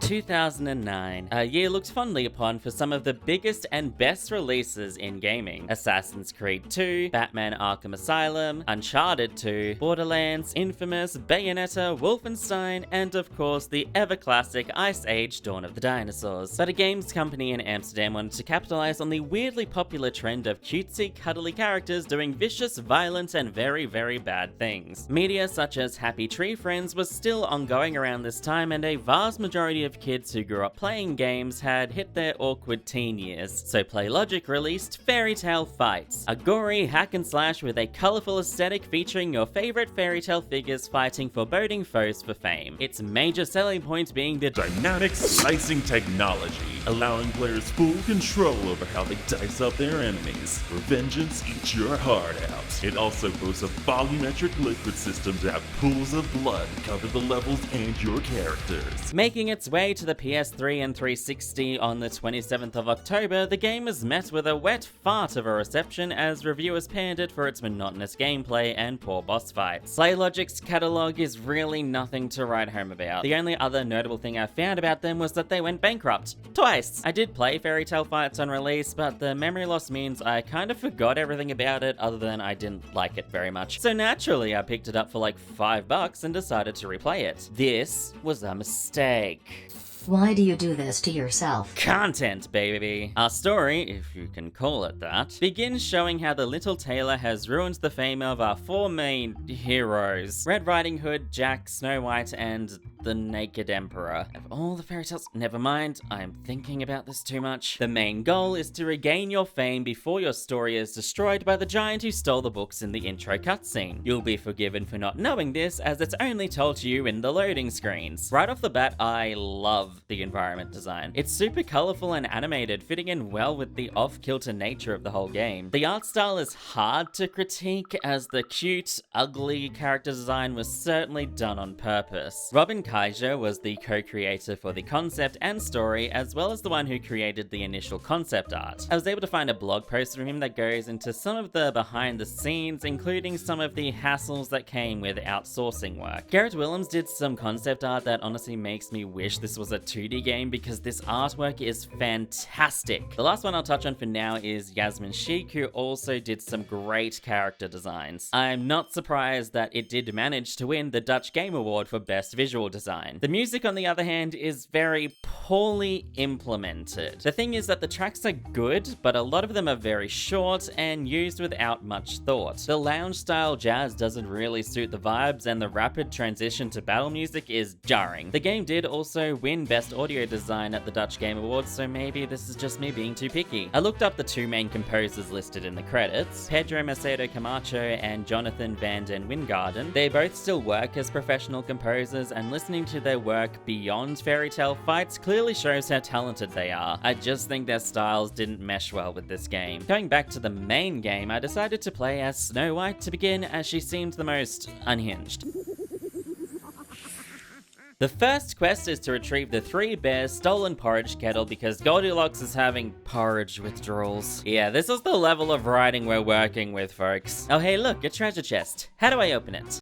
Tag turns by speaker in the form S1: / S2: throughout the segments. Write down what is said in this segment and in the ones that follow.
S1: 2009, a year looked fondly upon for some of the biggest and best releases in gaming. Assassin's Creed 2, Batman Arkham Asylum, Uncharted 2, Borderlands, Infamous, Bayonetta, Wolfenstein, and of course the ever-classic Ice Age Dawn of the Dinosaurs. But a games company in Amsterdam wanted to capitalize on the weirdly popular trend of cutesy, cuddly characters doing vicious, violent, and very, very bad things. Media such as Happy Tree Friends was still ongoing around this time, and a vast majority of kids who grew up playing games had hit their awkward teen years. So PlayLogic released Fairytale Fights, a gory hack and slash with a colourful aesthetic featuring your favourite fairy tale figures fighting foreboding foes for fame. Its major selling point being the
S2: dynamic slicing technology, allowing players full control over how they dice up their enemies. For vengeance, eat your heart out. It also boasts a volumetric liquid system to have pools of blood cover the levels and your characters.
S1: Making its way to the PS3 and 360 on the 27th of October, the game was met with a wet fart of a reception as reviewers panned it for its monotonous gameplay and poor boss fights. PlayLogic's catalogue is really nothing to write home about. The only other notable thing I found about them was that they went bankrupt. Twice! I did play Fairytale Fights on release, but the memory loss means I kind of forgot everything about it other than I didn't like it very much. So naturally, I picked it up for like $5 and decided to replay it. This was a mistake.
S3: Why do you do this to yourself?
S1: Content, baby. Our story, if you can call it that, begins showing how the little tailor has ruined the fame of our four main heroes: Red Riding Hood, Jack, Snow White, and the Naked Emperor. Of all the fairy tales, never mind, I'm thinking about this too much. The main goal is to regain your fame before your story is destroyed by the giant who stole the books in the intro cutscene. You'll be forgiven for not knowing this, as it's only told to you in the loading screens. Right off the bat, I love the environment design. It's super colorful and animated, fitting in well with the off-kilter nature of the whole game. The art style is hard to critique, as the cute, ugly character design was certainly done on purpose. Robin Kaiser was the co-creator for the concept and story, as well as the one who created the initial concept art. I was able to find a blog post from him that goes into some of the behind the scenes, including some of the hassles that came with outsourcing work. Garrett Willems did some concept art that honestly makes me wish this was a 2D game, because this artwork is fantastic. The last one I'll touch on for now is Yasmin Sheik, who also did some great character designs. I'm not surprised that it did manage to win the Dutch Game Award for Best Visual Design. The music, on the other hand, is very poorly implemented. The thing is that the tracks are good, but a lot of them are very short and used without much thought. The lounge-style jazz doesn't really suit the vibes, and the rapid transition to battle music is jarring. The game did also win Best Audio Design at the Dutch Game Awards, so maybe this is just me being too picky. I looked up the two main composers listed in the credits, Pedro Macedo Camacho and Jonathan van den Wingarden. They both still work as professional composers, and listening to their work beyond Fairytale Fights clearly shows how talented they are. I just think their styles didn't mesh well with this game. Going back to the main game, I decided to play as Snow White to begin, as she seemed the most unhinged. The first quest is to retrieve the 3 bears' stolen porridge kettle because Goldilocks is having porridge withdrawals. Yeah, this is the level of writing we're working with, folks. Oh hey look, a treasure chest. How do I open it?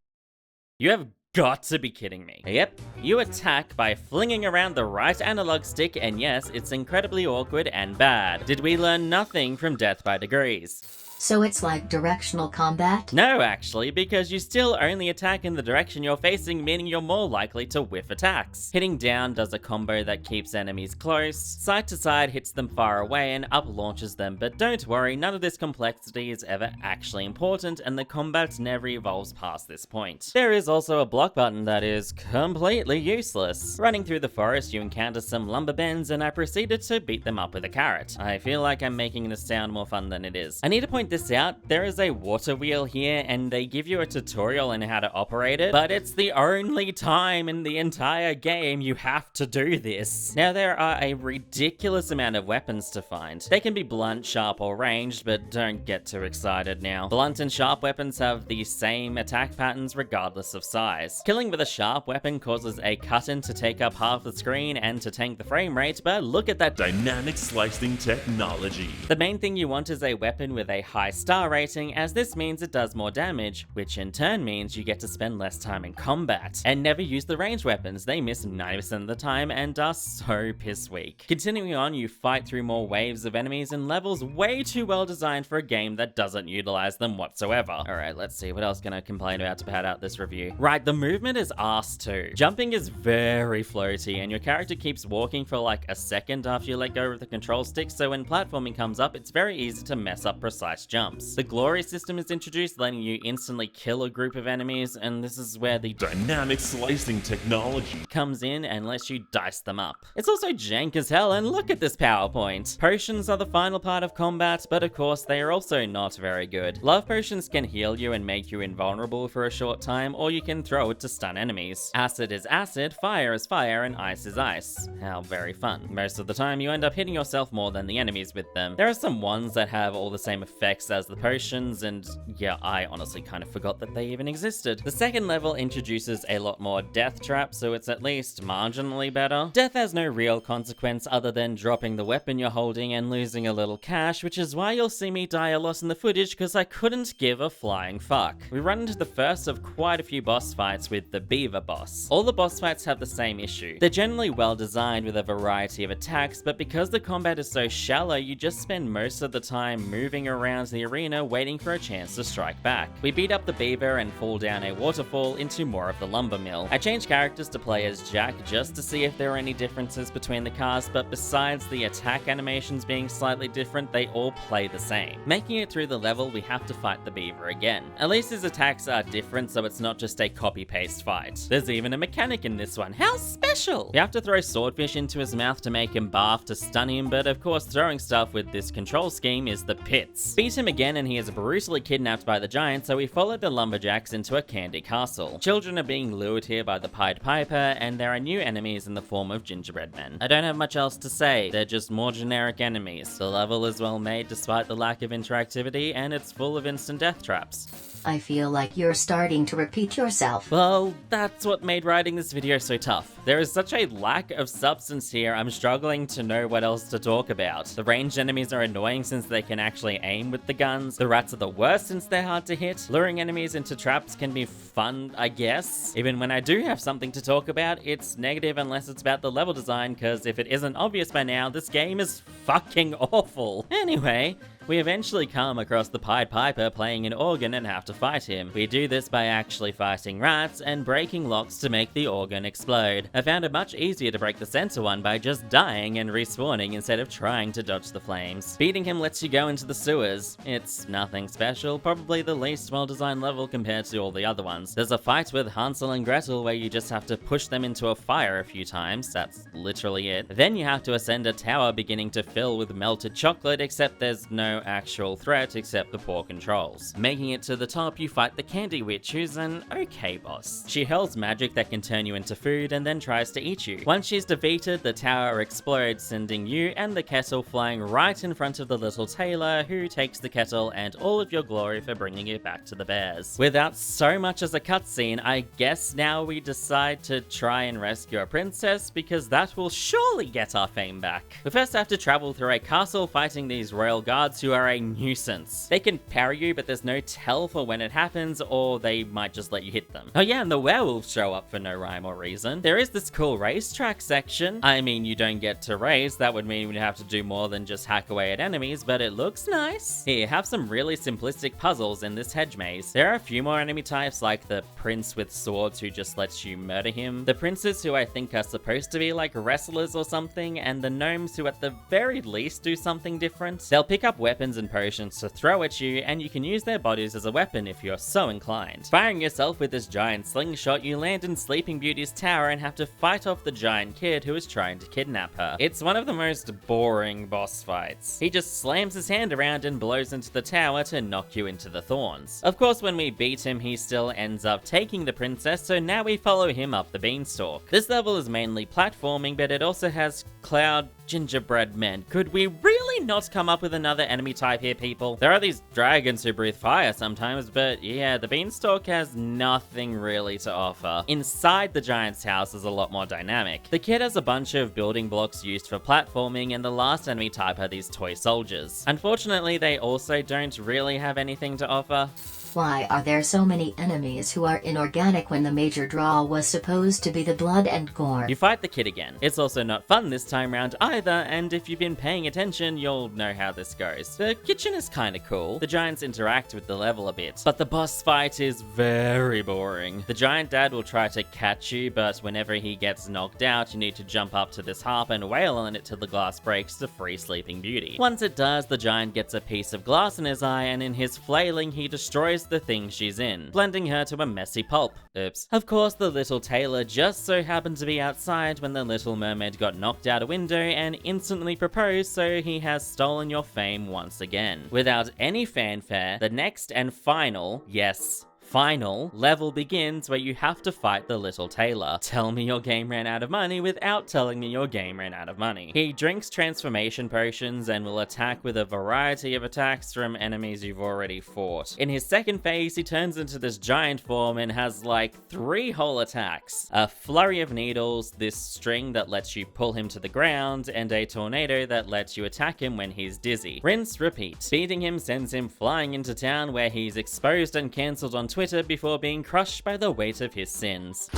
S1: You have got to be kidding me. Yep, you attack by flinging around the right analog stick, and yes, it's incredibly awkward and bad. Did we learn nothing from Death by Degrees?
S3: So it's like directional combat?
S1: No, actually, because you still only attack in the direction you're facing, meaning you're more likely to whiff attacks. Hitting down does a combo that keeps enemies close, side to side hits them far away, and up launches them, but don't worry, none of this complexity is ever actually important, and the combat never evolves past this point. There is also a block button that is completely useless. Running through the forest, you encounter some lumberbends, and I proceeded to beat them up with a carrot. I feel like I'm making this sound more fun than it is. I need to point this out, there is a water wheel here, and they give you a tutorial on how to operate it, but it's the only time in the entire game you have to do this. Now, there are a ridiculous amount of weapons to find. They can be blunt, sharp, or ranged, but don't get too excited now. Blunt and sharp weapons have the same attack patterns regardless of size. Killing with a sharp weapon causes a cut-in to take up half the screen and to tank the frame rate, but look at that
S2: dynamic slicing technology.
S1: The main thing you want is a weapon with a high star rating, as this means it does more damage, which in turn means you get to spend less time in combat. And never use the ranged weapons, they miss 90% of the time and are so piss weak. Continuing on, you fight through more waves of enemies in levels way too well designed for a game that doesn't utilize them whatsoever. Alright, let's see, what else can I complain about to pad out this review? Right, the movement is arse too. Jumping is very floaty, and your character keeps walking for like a second after you let go of the control stick, so when platforming comes up, it's very easy to mess up precise jumps. The glory system is introduced, letting you instantly kill a group of enemies, and this is where the
S2: Dynamic slicing technology
S1: comes in and lets you dice them up. It's also jank as hell, and look at this PowerPoint. Potions are the final part of combat, but of course they are also not very good. Love potions can heal you and make you invulnerable for a short time, or you can throw it to stun enemies. Acid is acid, fire is fire, and ice is ice. How very fun. Most of the time you end up hitting yourself more than the enemies with them. There are some ones that have all the same effects as the potions, and yeah, I honestly kind of forgot that they even existed. The second level introduces a lot more death traps, so it's at least marginally better. Death has no real consequence other than dropping the weapon you're holding and losing a little cash, which is why you'll see me die a lot in the footage because I couldn't give a flying fuck. We run into the first of quite a few boss fights with the Beaver boss. All the boss fights have the same issue. They're generally well designed with a variety of attacks, but because the combat is so shallow, you just spend most of the time moving around the arena waiting for a chance to strike back. We beat up the Beaver and fall down a waterfall into more of the lumber mill. I changed characters to play as Jack just to see if there are any differences between the cars, but besides the attack animations being slightly different, they all play the same. Making it through the level, we have to fight the Beaver again. At least his attacks are different, so it's not just a copy-paste fight. There's even a mechanic in this one. How special! You have to throw swordfish into his mouth to make him barf to stun him, but of course throwing stuff with this control scheme is the pits. Beat him again and he is brutally kidnapped by the giant, so we follow the lumberjacks into a candy castle. Children are being lured here by the Pied Piper, and there are new enemies in the form of gingerbread men. I don't have much else to say, they're just more generic enemies. The level is well made despite the lack of interactivity, and it's full of instant death traps.
S3: I feel like you're starting to repeat yourself.
S1: Well, that's what made writing this video so tough. There is such a lack of substance here, I'm struggling to know what else to talk about. The ranged enemies are annoying since they can actually aim with the guns. The rats are the worst since they're hard to hit. Luring enemies into traps can be fun, I guess. Even when I do have something to talk about, it's negative unless it's about the level design, because if it isn't obvious by now, this game is fucking awful. Anyway, we eventually come across the Pied Piper playing an organ and have to fight him. We do this by actually fighting rats and breaking locks to make the organ explode. I found it much easier to break the center one by just dying and respawning instead of trying to dodge the flames. Beating him lets you go into the sewers. It's nothing special, probably the least well-designed level compared to all the other ones. There's a fight with Hansel and Gretel where you just have to push them into a fire a few times, that's literally it. Then you have to ascend a tower beginning to fill with melted chocolate, except there's no actual threat except the poor controls. Making it to the top, you fight the Candy Witch, who's an okay boss. She hurls magic that can turn you into food and then tries to eat you. Once she's defeated, the tower explodes, sending you and the kettle flying right in front of the little tailor, who takes the kettle and all of your glory for bringing it back to the bears. Without so much as a cutscene, I guess now we decide to try and rescue a princess, because that will surely get our fame back. We first have to travel through a castle fighting these royal guards who are a nuisance. They can parry you, but there's no tell for when it happens, or they might just let you hit them. Oh yeah, and the werewolves show up for no rhyme or reason. There is this cool racetrack section. I mean, you don't get to race, that would mean we'd have to do more than just hack away at enemies, but it looks nice. Here, have some really simplistic puzzles in this hedge maze. There are a few more enemy types, like the prince with swords who just lets you murder him, the princes who I think are supposed to be like wrestlers or something, and the gnomes who at the very least do something different. They'll pick up weapons and potions to throw at you, and you can use their bodies as a weapon if you're so inclined. Firing yourself with this giant slingshot, you land in Sleeping Beauty's tower and have to fight off the giant kid who is trying to kidnap her. It's one of the most boring boss fights. He just slams his hand around and blows into the tower to knock you into the thorns. Of course, when we beat him, he still ends up taking the princess, so now we follow him up the beanstalk. This level is mainly platforming, but it also has cloud gingerbread men. Could we really not come up with another enemy type here, people? There are these dragons who breathe fire sometimes, but yeah, the beanstalk has nothing really to offer. Inside the giant's house is a lot more dynamic. The kid has a bunch of building blocks used for platforming, and the last enemy type are these toy soldiers. Unfortunately, they also don't really have anything to offer.
S3: Why are there so many enemies who are inorganic when the major draw was supposed to be the blood and gore?
S1: You fight the kid again. It's also not fun this time round either, and if you've been paying attention, you'll know how this goes. The kitchen is kinda cool. The giants interact with the level a bit, but the boss fight is very boring. The giant dad will try to catch you, but whenever he gets knocked out, you need to jump up to this harp and wail on it till the glass breaks to free Sleeping Beauty. Once it does, the giant gets a piece of glass in his eye, and in his flailing, he destroys the thing she's in, blending her to a messy pulp. Oops. Of course, the little tailor just so happened to be outside when the Little Mermaid got knocked out a window and instantly proposed, so he has stolen your fame once again. Without any fanfare, the next and final, yes, final level begins, where you have to fight the little tailor. Tell me your game ran out of money without telling me your game ran out of money. He drinks transformation potions and will attack with a variety of attacks from enemies you've already fought. In his second phase, he turns into this giant form and has like 3 whole attacks. A flurry of needles, this string that lets you pull him to the ground, and a tornado that lets you attack him when he's dizzy. Rinse, repeat. Beating him sends him flying into town, where he's exposed and cancelled on Twitter before being crushed by the weight of his sins.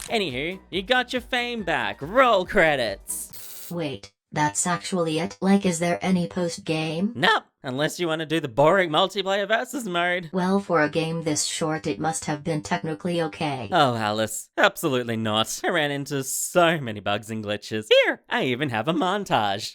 S1: Anywho, you got your fame back. Roll credits.
S3: Wait, that's actually it? Like, is there any post-game?
S1: Nope, unless you want to do the boring multiplayer versus mode.
S3: Well, for a game this short, it must have been technically okay.
S1: Oh, Alice, absolutely not. I ran into so many bugs and glitches. Here, I even have a montage.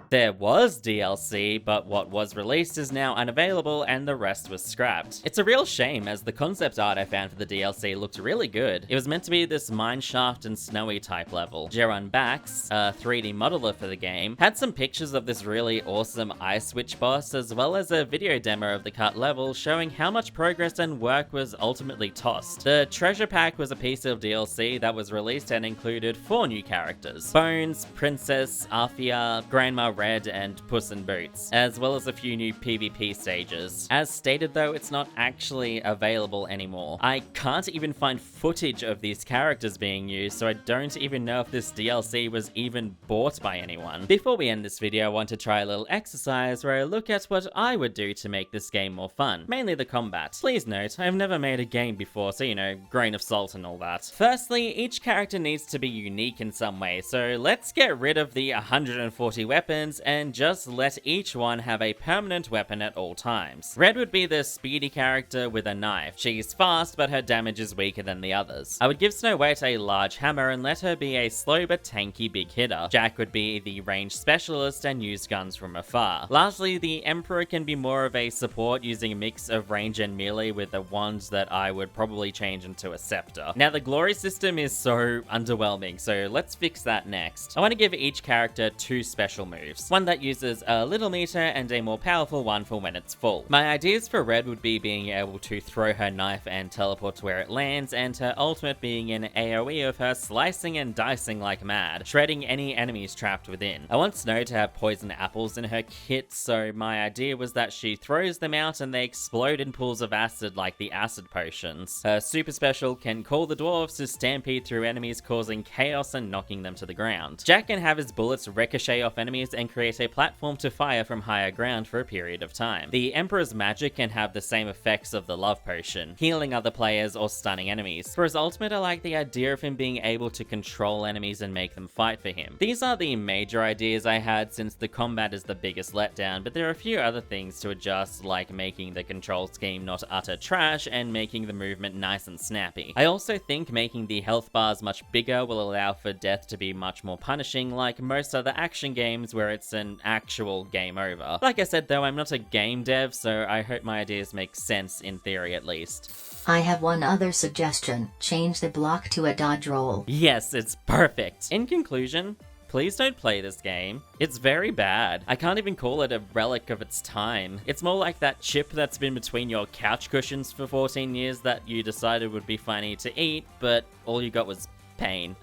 S1: There was DLC, but what was released is now unavailable and the rest was scrapped. It's a real shame, as the concept art I found for the DLC looked really good. It was meant to be this mineshaft and snowy type level. Jeron Bax, a 3D modeler for the game, had some pictures of this really awesome Ice Witch boss, as well as a video demo of the cut level showing how much progress and work was ultimately tossed. The treasure pack was a piece of DLC that was released and included 4 new characters: Bones, Princess, Arthea, Grandma Red, and Puss in Boots, as well as a few new PvP stages. As stated though, it's not actually available anymore. I can't even find footage of these characters being used, so I don't even know if this DLC was even bought by anyone. Before we end this video, I want to try a little exercise where I look at what I would do to make this game more fun, mainly the combat. Please note, I've never made a game before, so you know, grain of salt and all that. Firstly, each character needs to be unique in some way, so let's get rid of the 140 weapons weapons and just let each one have a permanent weapon at all times. Red would be the speedy character with a knife. She's fast, but her damage is weaker than the others. I would give Snow White a large hammer and let her be a slow but tanky big hitter. Jack would be the ranged specialist and use guns from afar. Lastly, the Emperor can be more of a support, using a mix of range and melee with a wand that I would probably change into a scepter. Now, the glory system is so underwhelming, so let's fix that next. I want to give each character 2 special moves. One that uses a little meter and a more powerful one for when it's full. My ideas for Red would be being able to throw her knife and teleport to where it lands, and her ultimate being an AoE of her slicing and dicing like mad, shredding any enemies trapped within. I want Snow to have poison apples in her kit, so my idea was that she throws them out and they explode in pools of acid like the acid potions. Her super special can call the dwarves to stampede through enemies, causing chaos and knocking them to the ground. Jack can have his bullets ricochet off enemies and create a platform to fire from higher ground for a period of time. The Emperor's magic can have the same effects of the love potion, healing other players or stunning enemies. For his ultimate, I like the idea of him being able to control enemies and make them fight for him. These are the major ideas I had, since the combat is the biggest letdown, but there are a few other things to adjust, like making the control scheme not utter trash and making the movement nice and snappy. I also think making the health bars much bigger will allow for death to be much more punishing, like most other action games where it's an actual game over. Like I said though, I'm not a game dev, so I hope my ideas make sense in theory at least.
S3: I have one other suggestion. Change the block to a dodge roll.
S1: Yes, it's perfect. In conclusion, please don't play this game. It's very bad. I can't even call it a relic of its time. It's more like that chip that's been between your couch cushions for 14 years that you decided would be funny to eat, but all you got was pain.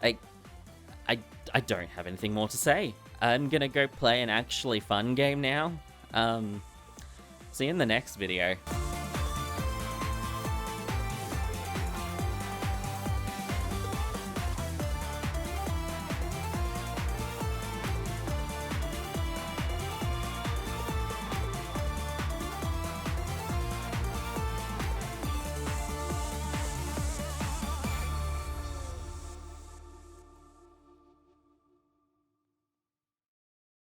S1: I don't have anything more to say. I'm gonna go play an actually fun game now. See you in the next video.